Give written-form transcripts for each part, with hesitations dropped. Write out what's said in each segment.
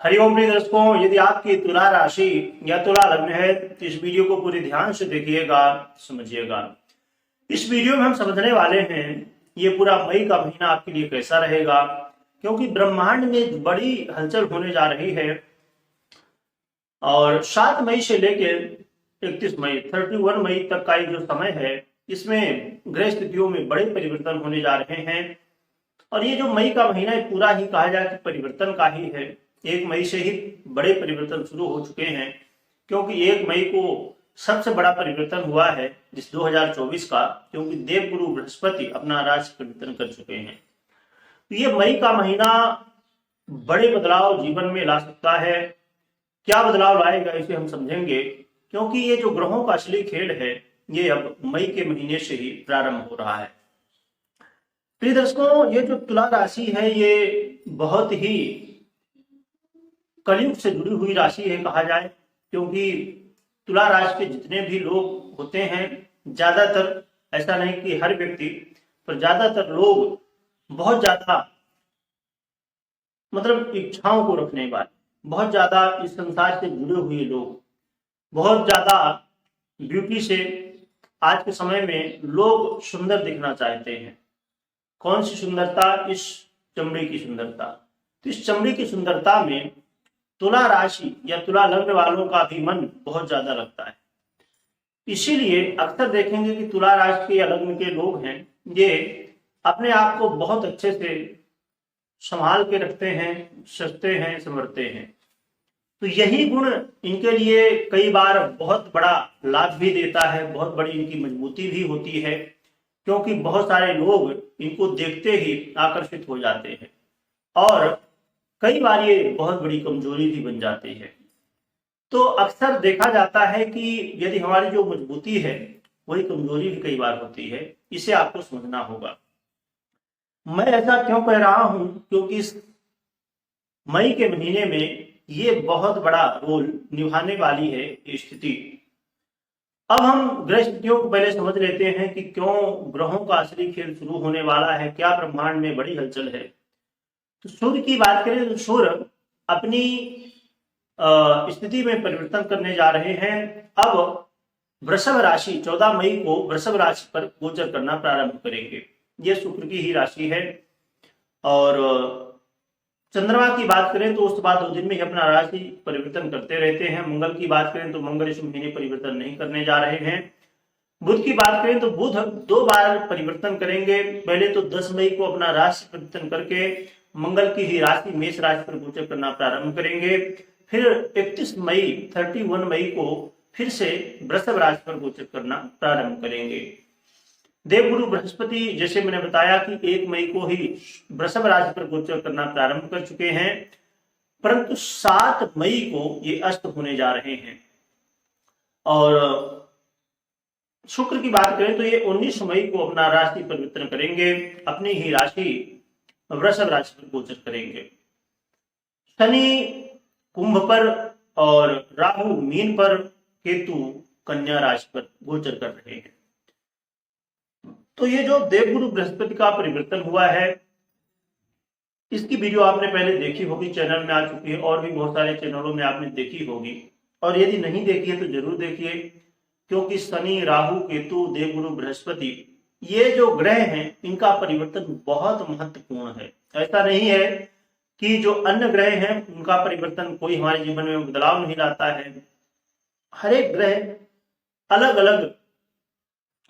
हरिओम प्रिय दर्शकों, यदि आपकी तुला राशि या तुला लग्न है तो इस वीडियो को पूरे ध्यान से देखिएगा, समझिएगा। इस वीडियो में हम समझने वाले हैं ये पूरा मई का महीना आपके लिए कैसा रहेगा, क्योंकि ब्रह्मांड में बड़ी हलचल होने जा रही है। और 7 मई से लेकर 31 मई 31 मई तक का जो समय है, इसमें ग्रह स्थितियों में बड़े परिवर्तन होने जा रहे हैं। और ये जो मई का महीना है पूरा ही कहा जाए कि परिवर्तन का ही है। 1 मई से ही बड़े परिवर्तन शुरू हो चुके हैं, क्योंकि 1 मई को सबसे बड़ा परिवर्तन हुआ है जिस 2024 का, क्योंकि देवगुरु बृहस्पति अपना राशि परिवर्तन कर चुके हैं। तो ये मई का महीना बड़े बदलाव जीवन में ला सकता है। क्या बदलाव लाएगा इसे हम समझेंगे, क्योंकि ये जो ग्रहों का असली खेल है ये अब मई के महीने से ही प्रारंभ हो रहा है। प्रिय दर्शकों, ये जो तुला राशि है ये बहुत ही कलयुग से जुड़ी हुई राशि है कहा जाए, क्योंकि तुला राशि के जितने भी लोग होते हैं, ज्यादातर, ऐसा नहीं कि हर व्यक्ति, पर ज्यादातर लोग बहुत ज्यादा मतलब इच्छाओं को रखने वाले, बहुत ज्यादा इस संसार से जुड़े हुए लोग, बहुत ज्यादा ब्यूटी से आज के समय में लोग सुंदर दिखना चाहते हैं। कौन सी सुंदरता? इस चमड़ी की सुंदरता। तो इस चमड़ी की सुंदरता में तुला राशि या तुला लग्न वालों का भी मन बहुत ज्यादा लगता है। इसीलिए अक्सर देखेंगे कि तुला राशि के या लग्न के लोग हैं, ये अपने आप को बहुत अच्छे से संभाल के रखते हैं, सजते हैं, संवरते हैं। तो यही गुण इनके लिए कई बार बहुत बड़ा लाभ भी देता है, बहुत बड़ी इनकी मजबूती भी होती है, क्योंकि बहुत सारे लोग इनको देखते ही आकर्षित हो जाते हैं। और कई बार ये बहुत बड़ी कमजोरी भी बन जाती है। तो अक्सर देखा जाता है कि यदि हमारी जो मजबूती है वही कमजोरी भी कई बार होती है। इसे आपको समझना होगा। मैं ऐसा क्यों कह रहा हूं? क्योंकि इस मई के महीने में ये बहुत बड़ा रोल निभाने वाली है ये स्थिति। अब हम ग्रह स्थितियों को पहले समझ लेते हैं कि क्यों ग्रहों का असली खेल शुरू होने वाला है, क्या ब्रह्मांड में बड़ी हलचल है। तो सूर्य की बात करें तो सूर्य अपनी स्थिति में परिवर्तन करने जा रहे हैं। अब वृषभ राशि 14 मई को वृषभ राशि पर गोचर करना प्रारंभ करेंगे। ये शुक्र की ही राशि है। और चंद्रमा की बात करें तो उसके बाद 2 दिन में ही अपना राशि परिवर्तन करते रहते हैं। मंगल की बात करें तो मंगल इस महीने परिवर्तन नहीं करने जा रहे हैं। बुध की बात करें तो बुध 2 बार परिवर्तन करेंगे। पहले तो 10 मई को अपना राशि परिवर्तन करके मंगल की ही राशि मेष राशि पर गोचर करना प्रारंभ करेंगे। फिर 31 मई को फिर से वृषभ राशि पर गोचर करना प्रारंभ करेंगे। देवगुरु बृहस्पति, जैसे मैंने बताया कि 1 मई को ही वृषभ राशि पर गोचर करना प्रारंभ कर चुके हैं, परंतु 7 मई को ये अस्त होने जा रहे हैं। और शुक्र की बात करें तो ये 19 मई को अपना राशि परिवर्तन करेंगे, अपनी ही राशि वृषभ राशि पर गोचर करेंगे। शनि कुंभ पर और राहु मीन पर, केतु कन्या राशि पर गोचर कर रहे हैं। तो ये जो देवगुरु बृहस्पति का परिवर्तन हुआ है, इसकी वीडियो आपने पहले देखी होगी, चैनल में आ चुकी है, और भी बहुत सारे चैनलों में आपने देखी होगी। और यदि नहीं देखी है तो जरूर देखिए, क्योंकि शनि, राहु, केतु, देवगुरु बृहस्पति, ये जो ग्रह हैं इनका परिवर्तन बहुत महत्वपूर्ण है। ऐसा नहीं है कि जो अन्य ग्रह हैं उनका परिवर्तन कोई हमारे जीवन में बदलाव नहीं लाता है। हर एक ग्रह अलग अलग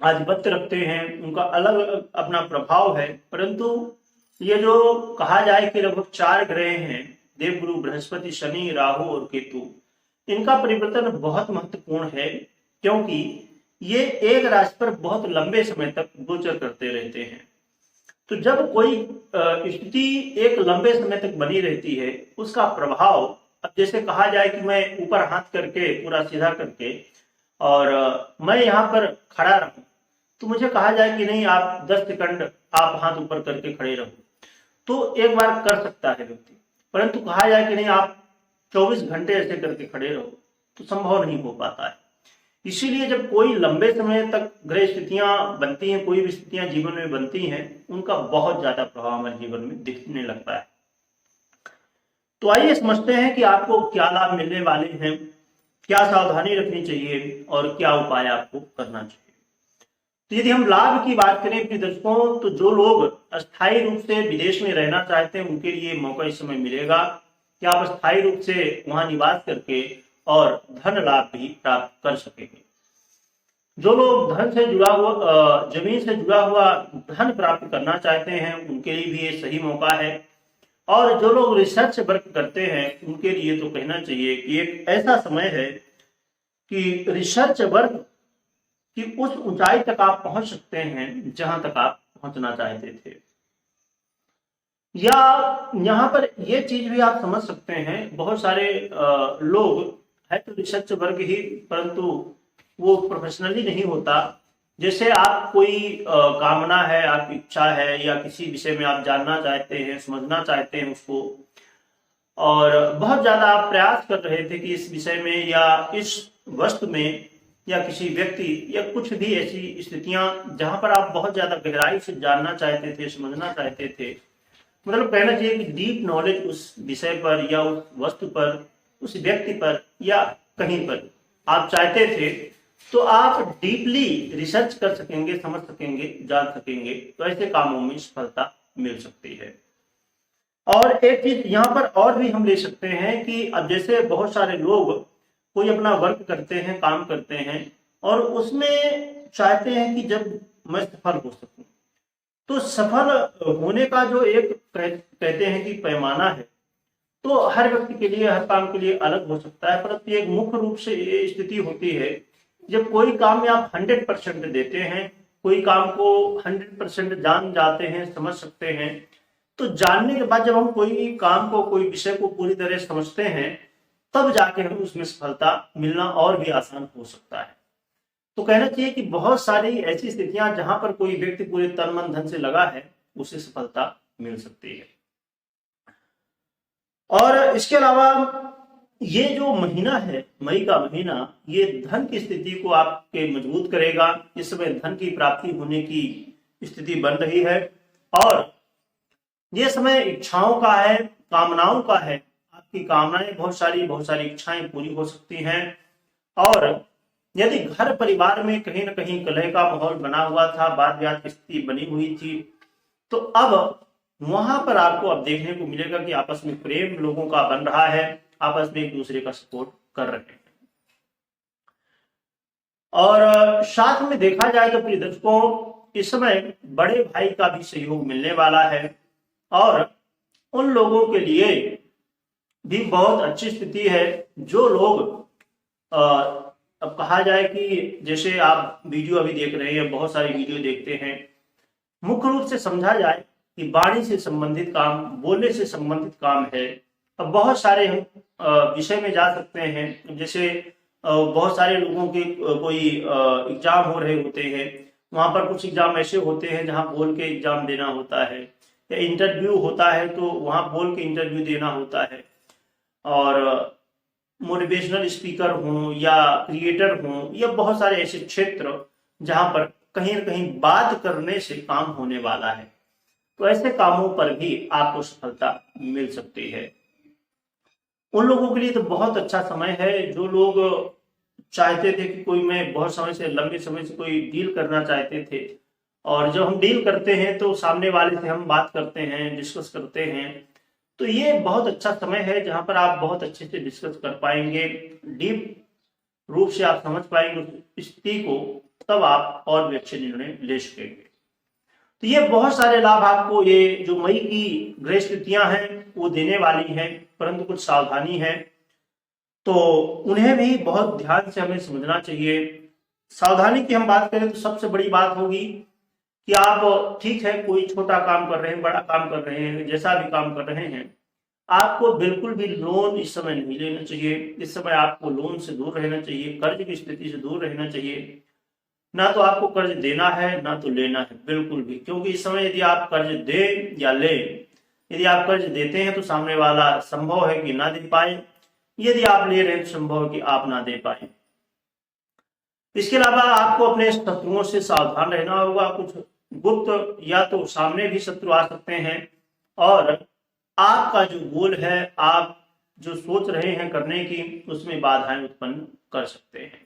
आधिपत्य रखते हैं, उनका अलग अलग अपना प्रभाव है। परंतु ये जो कहा जाए कि लगभग 4 ग्रह हैं, देवगुरु बृहस्पति, शनि, राहु और केतु, इनका परिवर्तन बहुत महत्वपूर्ण है, क्योंकि ये एक राशि पर बहुत लंबे समय तक गोचर करते रहते हैं। तो जब कोई स्थिति एक लंबे समय तक बनी रहती है, उसका प्रभाव, अब जैसे कहा जाए कि मैं ऊपर हाथ करके पूरा सीधा करके और मैं यहाँ पर खड़ा रहूं, तो मुझे कहा जाए कि नहीं, आप 10 सेकंड आप हाथ ऊपर करके खड़े रहो, तो एक बार कर सकता है व्यक्ति। परंतु कहा जाए कि नहीं, आप 24 घंटे ऐसे करके खड़े रहो, तो संभव नहीं हो पाता है। इसीलिए जब कोई लंबे समय तक ग्रह स्थितियां बनती हैं, कोई भी स्थितियां जीवन में बनती हैं, उनका बहुत ज्यादा प्रभाव हमारे जीवन में दिखने लगता है। तो आइए समझते हैं कि आपको क्या लाभ मिलने वाले हैं, क्या सावधानी रखनी चाहिए और क्या उपाय आपको करना चाहिए। तो यदि हम लाभ की बात करें प्रिय दर्शकों, तो जो लोग अस्थायी रूप से विदेश में रहना चाहते हैं उनके लिए मौका इस समय मिलेगा कि आप अस्थायी रूप से वहां निवास करके और धन लाभ भी प्राप्त कर सकेंगे। जो लोग धन से जुड़ा हुआ जमीन से जुड़ा हुआ धन प्राप्त करना चाहते हैं उनके लिए भी ये सही मौका है। और जो लोग रिसर्च वर्क करते हैं उनके लिए तो कहना चाहिए कि एक ऐसा समय है कि रिसर्च वर्क कि उस ऊंचाई तक आप पहुंच सकते हैं जहां तक आप पहुंचना चाहते थे। या यहाँ पर ये चीज भी आप समझ सकते हैं, बहुत सारे लोग है तो रिसर्च वर्ग ही, परंतु वो प्रोफेशनली नहीं होता। जैसे आप कोई कामना है, आपकी इच्छा है या किसी विषय में आप जानना चाहते हैं, समझना चाहते हैं उसको, और बहुत ज्यादा आप प्रयास कर रहे थे कि इस विषय में या इस वस्तु में या किसी व्यक्ति या कुछ भी ऐसी स्थितियां जहां पर आप बहुत ज्यादा गहराई से जानना चाहते थे, समझना चाहते थे, मतलब कहना चाहिए कि डीप नॉलेज उस विषय पर या उस वस्तु पर, उस व्यक्ति पर या कहीं पर आप चाहते थे, तो आप डीपली रिसर्च कर सकेंगे, समझ सकेंगे, जान सकेंगे। तो ऐसे कामों में सफलता मिल सकती है। और एक चीज यहाँ पर और भी हम ले सकते हैं कि अब जैसे बहुत सारे लोग कोई अपना वर्क करते हैं, काम करते हैं और उसमें चाहते हैं कि जब मैं सफल हो सकूं, तो सफल होने का जो एक कहते हैं कि पैमाना है, तो हर व्यक्ति के लिए, हर काम के लिए अलग हो सकता है। परंतु एक मुख्य रूप से ये स्थिति होती है जब कोई काम में आप 100% देते हैं, कोई काम को 100% जान जाते हैं, समझ सकते हैं, तो जानने के बाद जब हम कोई काम को, कोई विषय को पूरी तरह समझते हैं, तब जाके हमें उसमें सफलता मिलना और भी आसान हो सकता है। तो कहना चाहिए कि बहुत सारी ऐसी स्थितियां जहां पर कोई व्यक्ति पूरे तन मन धन से लगा है, उसे सफलता मिल सकती है। और इसके अलावा ये जो महीना है, मई का महीना, ये धन की स्थिति को आपके मजबूत करेगा। इस समय धन की प्राप्ति होने की स्थिति बन रही है और ये समय इच्छाओं का है, कामनाओं का है। आपकी कामनाएं बहुत सारी इच्छाएं पूरी हो सकती हैं। और यदि घर परिवार में कहीं ना कहीं कलह का माहौल बना हुआ था, वाद विवाद की स्थिति बनी हुई थी, तो अब वहां पर आपको अब देखने को मिलेगा कि आपस में प्रेम लोगों का बन रहा है, आपस में एक दूसरे का सपोर्ट कर रहे हैं। और साथ में देखा जाए तो प्रिय दर्शकों, इस समय बड़े भाई का भी सहयोग मिलने वाला है और उन लोगों के लिए भी बहुत अच्छी स्थिति है जो लोग अब कहा जाए कि जैसे आप वीडियो अभी देख रहे हैं, बहुत सारी वीडियो देखते हैं, मुख्य रूप से समझा जाए कि वाणी से संबंधित काम, बोलने से संबंधित काम है। अब बहुत सारे हम विषय में जा सकते हैं। जैसे बहुत सारे लोगों के कोई एग्जाम हो रहे होते हैं, वहां पर कुछ एग्जाम ऐसे होते हैं जहां बोल के एग्जाम देना होता है, या इंटरव्यू होता है तो वहां बोल के इंटरव्यू देना होता है। और मोटिवेशनल स्पीकर हों या क्रिएटर हों, या बहुत सारे ऐसे क्षेत्र जहां पर कहीं ना कहीं बात करने से काम होने वाला है, तो ऐसे कामों पर भी आपको सफलता मिल सकती है। उन लोगों के लिए तो बहुत अच्छा समय है जो लोग चाहते थे कि कोई, मैं बहुत समय से, लंबे समय से कोई डील करना चाहते थे, और जब हम डील करते हैं तो सामने वाले से हम बात करते हैं, डिस्कस करते हैं, तो ये बहुत अच्छा समय है जहां पर आप बहुत अच्छे से डिस्कस कर पाएंगे, डीप रूप से आप समझ पाएंगे उस स्थिति को, तब आप और भी अच्छे निर्णय ले सकेंगे। तो ये बहुत सारे लाभ आपको ये जो मई की ग्रह स्थितियां हैं वो देने वाली हैं, परंतु कुछ सावधानी है, तो उन्हें भी बहुत ध्यान से हमें समझना चाहिए। सावधानी की हम बात करें तो सबसे बड़ी बात होगी कि आप, ठीक है, कोई छोटा काम कर रहे हैं, बड़ा काम कर रहे हैं, जैसा भी काम कर रहे हैं, आपको बिल्कुल भी लोन इस समय नहीं लेना चाहिए। इस समय आपको लोन से दूर रहना चाहिए, कर्ज की स्थिति से दूर रहना चाहिए। ना तो आपको कर्ज देना है, ना तो लेना है, बिल्कुल भी। क्योंकि इस समय यदि आप कर्ज दें या लें, यदि आप कर्ज देते हैं तो सामने वाला संभव है कि ना दे पाए, यदि आप ले रहे हैं तो संभव है कि आप ना दे पाए। इसके अलावा आपको अपने शत्रुओं से सावधान रहना होगा। कुछ गुप्त या तो सामने भी शत्रु आ सकते हैं, और आपका जो गोल है, आप जो सोच रहे हैं करने की उसमें बाधाएं उत्पन्न कर सकते हैं।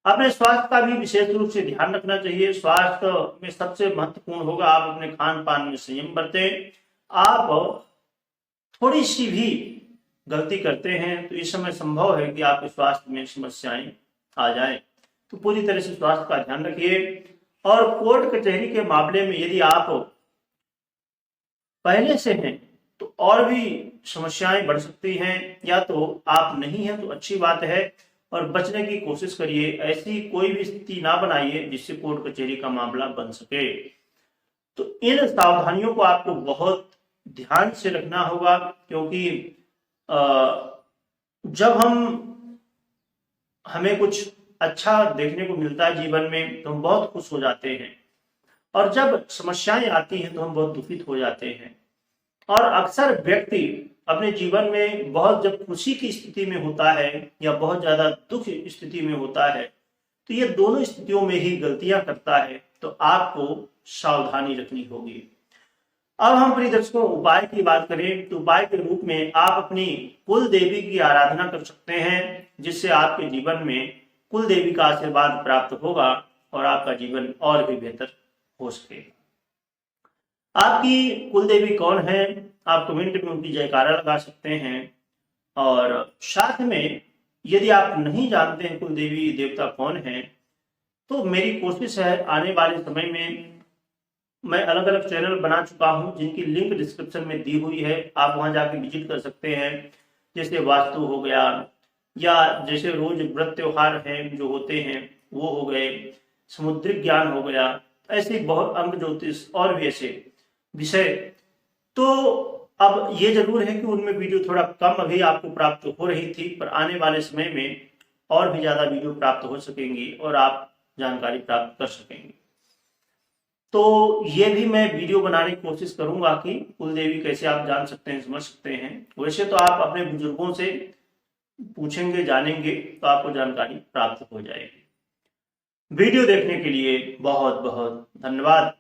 अपने स्वास्थ्य का भी विशेष रूप से ध्यान रखना चाहिए। स्वास्थ्य में सबसे महत्वपूर्ण होगा आप अपने खान पान में संयम बरतें। आप थोड़ी सी भी गलती करते हैं तो इस समय संभव है कि आपके स्वास्थ्य में समस्याएं आ जाए, तो पूरी तरह से स्वास्थ्य का ध्यान रखिए। और कोर्ट कचहरी के मामले में यदि आप पहले से हैं तो और भी समस्याएं बढ़ सकती हैं, या तो आप नहीं हैं तो अच्छी बात है और बचने की कोशिश करिए। ऐसी कोई भी स्थिति ना बनाइए जिससे कोर्ट कचहरी का मामला बन सके। तो इन सावधानियों को आपको बहुत ध्यान से रखना होगा, क्योंकि जब हमें कुछ अच्छा देखने को मिलता है जीवन में तो हम बहुत खुश हो जाते हैं, और जब समस्याएं आती हैं तो हम बहुत दुखित हो जाते हैं। और अक्सर व्यक्ति अपने जीवन में बहुत जब खुशी की स्थिति में होता है या बहुत ज्यादा दुख स्थिति में होता है तो ये दोनों स्थितियों में ही गलतियां करता है, तो आपको सावधानी रखनी होगी। अब हम प्रिय दर्शकों उपाय की बात करें तो उपाय के रूप में आप अपनी कुल देवी की आराधना कर सकते हैं, जिससे आपके जीवन में कुल देवी का आशीर्वाद प्राप्त होगा और आपका जीवन और भी बेहतर हो सकेगा। आपकी कुल देवी कौन है, आप कमेंट में उनकी जयकारा लगा सकते हैं। और साथ में यदि आप नहीं जानते हैं कुल देवी देवता कौन है तो मेरी कोशिश है आने वाले समय में मैं अलग अलग चैनल बना चुका हूं जिनकी लिंक डिस्क्रिप्शन में दी हुई है, आप वहां जाके विजिट कर सकते हैं। जैसे वास्तु हो गया, या जैसे रोज व्रत त्योहार हैं जो होते हैं वो हो गए, समुद्रिक ज्ञान हो गया, ऐसे बहुत अंग ज्योतिष और भी ऐसे विषय। तो अब ये जरूर है कि उनमें वीडियो थोड़ा कम अभी आपको प्राप्त हो रही थी, पर आने वाले समय में और भी ज्यादा वीडियो प्राप्त हो सकेंगी और आप जानकारी प्राप्त कर सकेंगे। तो ये भी मैं वीडियो बनाने की कोशिश करूंगा कि कुल देवी कैसे आप जान सकते हैं, समझ सकते हैं। वैसे तो आप अपने बुजुर्गों से पूछेंगे, जानेंगे तो आपको जानकारी प्राप्त हो जाएगी। वीडियो देखने के लिए बहुत बहुत धन्यवाद।